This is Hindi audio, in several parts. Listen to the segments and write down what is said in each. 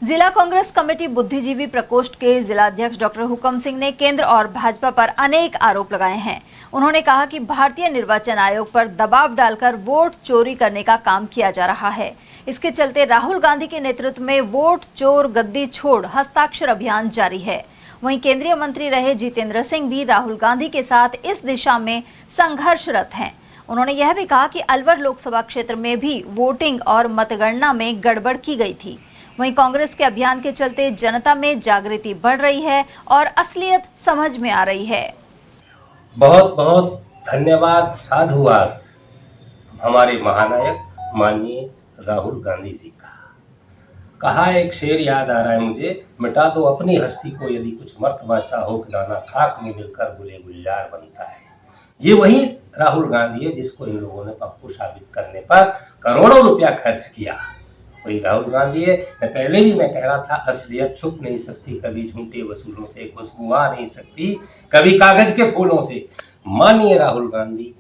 जिला कांग्रेस कमेटी बुद्धिजीवी प्रकोष्ठ के जिला अध्यक्ष डॉक्टर हुकम सिंह ने केंद्र और भाजपा पर अनेक आरोप लगाए हैं। उन्होंने कहा कि भारतीय निर्वाचन आयोग पर दबाव डालकर वोट चोरी करने का काम किया जा रहा है। इसके चलते राहुल गांधी के नेतृत्व में वोट चोर गद्दी छोड़ हस्ताक्षर अभियान जारी है। वहीं केंद्रीय मंत्री रहे जितेंद्र सिंह भी राहुल गांधी के साथ इस दिशा में संघर्षरत हैं। उन्होंने यह भी कहा कि अलवर लोकसभा क्षेत्र में भी वोटिंग और मतगणना में गड़बड़ की गई थी। वहीं कांग्रेस के अभियान के चलते जनता में जागृति बढ़ रही है और असलियत समझ में आ रही है। बहुत बहुत धन्यवाद, साधुवाद हमारे महानायक माननीय राहुल गांधी जी का। कहा एक शेर याद आ रहा है मुझे, मिटा दो अपनी हस्ती को यदि कुछ मर्त बाचा हो कि दाना खाक में मिलकर गुले गुलजार बनता है। ये वही राहुल गांधी है जिसको इन लोगों ने पप्पू साबित करने पर करोड़ों रुपया खर्च किया। वही राहुल गांधी है। पहले भी मैं कह रहा था, असलियत छुप नहीं सकती, कभी झूठे वसूलों से खुशबू आ नहीं सकती, कभी कागज के फूलों से। माननीय राहुल गांधी,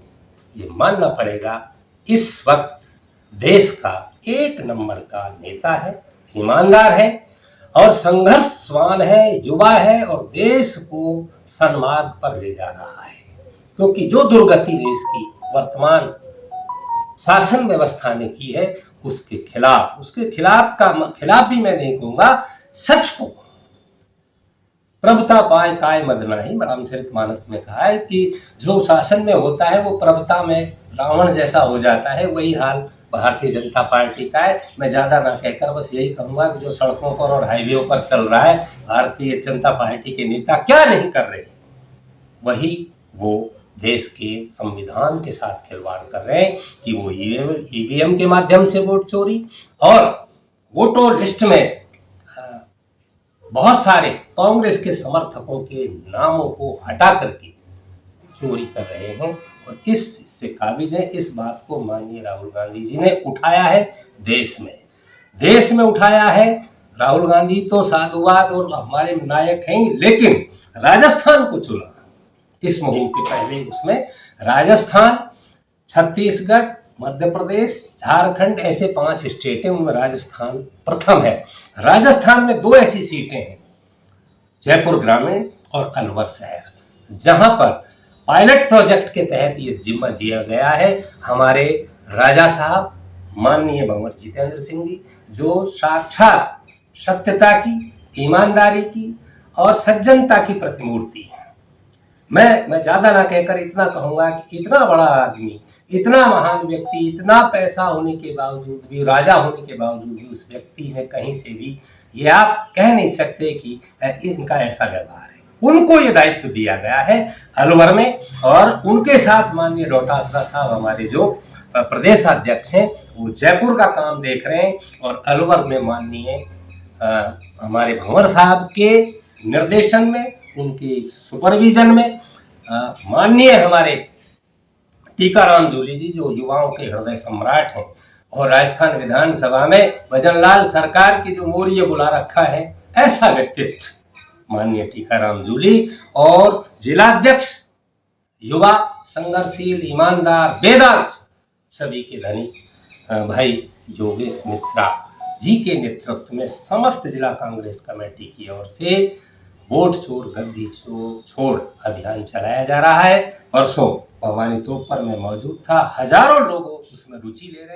ये मानना पड़ेगा, इस वक्त देश का एक नंबर का नेता है, ईमानदार है और संघर्षवान है, युवा है और देश को सन्मार्ग पर ले जा रहा है। क्योंकि जो दुर्गति देश की वर्तमान शासन व्यवस्था ने की है, उसके खिलाफ भी मैं नहीं कहूंगा, सच को प्रभुता पाए काय मद नाही, रामचरितमानस में कहा है कि जो शासन में होता है वो प्रभुता में रावण जैसा हो जाता है। वही हाल भारतीय जनता पार्टी का है। मैं ज्यादा ना कहकर बस यही कहूंगा कि जो सड़कों पर और हाईवे पर चल रहा है, भारतीय जनता पार्टी के नेता क्या नहीं कर रहे, वही वो देश के संविधान के साथ खिलवाड़ कर रहे हैं कि वो ईवीएम के माध्यम से वोट चोरी और वोटर लिस्ट में बहुत सारे कांग्रेस के समर्थकों के नामों को हटा करके चोरी कर रहे हैं और इससे काबिज है। इस बात को माननीय राहुल गांधी जी ने उठाया है, देश में उठाया है। राहुल गांधी तो साधुवाद और हमारे नायक हैं, लेकिन राजस्थान को चुना इस मुहिम के पहले। उसमें राजस्थान, छत्तीसगढ़, मध्य प्रदेश, झारखंड ऐसे 5 स्टेट हैं, उनमें राजस्थान प्रथम है। राजस्थान में 2 ऐसी सीटें हैं, जयपुर ग्रामीण और अलवर शहर, जहां पर पायलट प्रोजेक्ट के तहत ये जिम्मा दिया गया है हमारे राजा साहब माननीय भंवर जितेंद्र सिंह जी, जो साक्षात सत्यता की, ईमानदारी की और सज्जनता की प्रतिमूर्ति है। मैं ज्यादा ना कहकर इतना कहूंगा कि इतना बड़ा आदमी, इतना महान व्यक्ति, इतना पैसा होने के बावजूद भी, राजा होने के बावजूद भी, उस व्यक्ति में कहीं से भी ये आप कह नहीं सकते कि इनका ऐसा व्यवहार है। उनको ये दायित्व दिया गया है अलवर में और उनके साथ माननीय डोटासरा साहब हमारे जो प्रदेश अध्यक्ष हैं, वो जयपुर का काम देख रहे हैं और अलवर में माननीय हमारे भंवर साहब के निर्देशन में, उनकी सुपरविजन में माननीय हमारे टीकाराम जूली जी, जो युवाओं के हृदय सम्राट हैं और राजस्थान विधानसभा में भजनलाल सरकार की जो मोरिये बुला रखा है, ऐसा व्यक्तित्व माननीय टीकाराम जूली और जिलाध्यक्ष युवा, संघर्षशील, ईमानदार, वेदांत सभी के धनी भाई योगेश मिश्रा जी के नेतृत्व में समस्त जिला कांग्रेस कमेटी की ओर से वोट चोर गद्दी छोड़ अभियान चलाया जा रहा है। परसों भवानी तोप पर मैं मौजूद था, हजारों लोग उसमें रुचि ले रहे हैं।